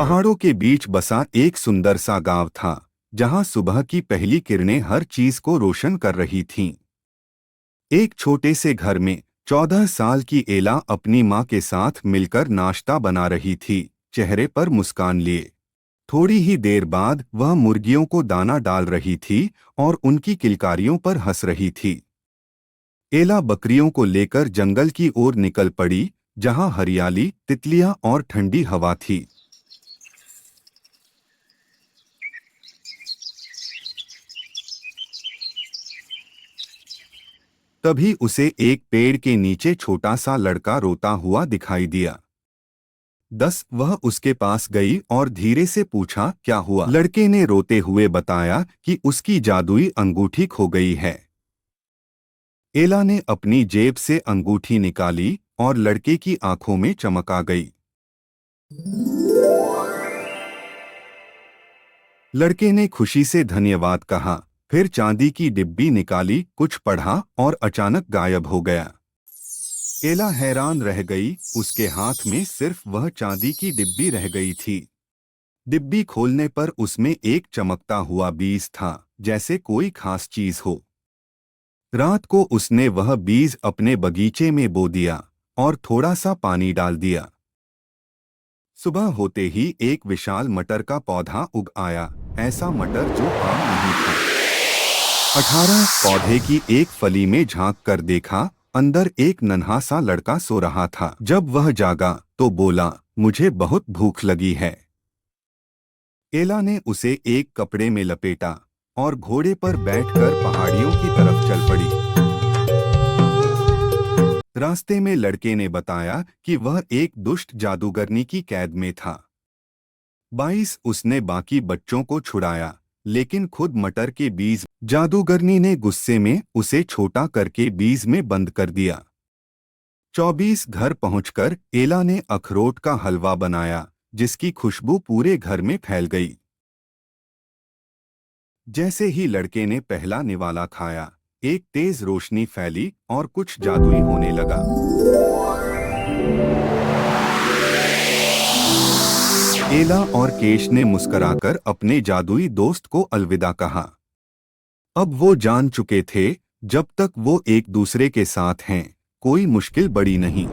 पहाड़ों के बीच बसा एक सुंदर सा गांव था, जहां सुबह की पहली किरणें हर चीज को रोशन कर रही थीं। एक छोटे से घर में 14 साल की एला अपनी माँ के साथ मिलकर नाश्ता बना रही थी, चेहरे पर मुस्कान लिए। थोड़ी ही देर बाद वह मुर्गियों को दाना डाल रही थी और उनकी किलकारियों पर हंस रही थी। एला बकरियों को लेकर जंगल की ओर निकल पड़ी, जहां हरियाली, तितलियां और ठंडी हवा थी। तभी उसे एक पेड़ के नीचे छोटा सा लड़का रोता हुआ दिखाई दिया। वह उसके पास गई और धीरे से पूछा, क्या हुआ? लड़के ने रोते हुए बताया कि उसकी जादुई अंगूठी खो गई है। एला ने अपनी जेब से अंगूठी निकाली और लड़के की आंखों में चमक आ गई। लड़के ने खुशी से धन्यवाद कहा, फिर चांदी की डिब्बी निकाली, कुछ पढ़ा और अचानक गायब हो गया। एला हैरान रह गई, उसके हाथ में सिर्फ वह चांदी की डिब्बी रह गई थी। डिब्बी खोलने पर उसमें एक चमकता हुआ बीज था, जैसे कोई खास चीज हो। रात को उसने वह बीज अपने बगीचे में बो दिया और थोड़ा सा पानी डाल दिया। सुबह होते ही एक विशाल मटर का पौधा उग आया, ऐसा मटर जो आम नहीं था। 18 पौधे की एक फली में झांक कर देखा, अंदर एक नन्हा सा लड़का सो रहा था। जब वह जागा तो बोला, मुझे बहुत भूख लगी है। एला ने उसे एक कपड़े में लपेटा और घोड़े पर बैठकर पहाड़ियों की तरफ चल पड़ी। रास्ते में लड़के ने बताया कि वह एक दुष्ट जादूगरनी की कैद में था। 22 उसने बाकी बच्चों को छुड़ाया, लेकिन खुद मटर के बीज। जादूगरनी ने गुस्से में उसे छोटा करके बीज में बंद कर दिया। 24 घर पहुंचकर एला ने अखरोट का हलवा बनाया, जिसकी खुशबू पूरे घर में फैल गई। जैसे ही लड़के ने पहला निवाला खाया, एक तेज रोशनी फैली और कुछ जादुई होने लगा। एला और केश ने मुस्कुराकर अपने जादुई दोस्त को अलविदा कहा। अब वो जान चुके थे, जब तक वो एक दूसरे के साथ हैं, कोई मुश्किल बड़ी नहीं।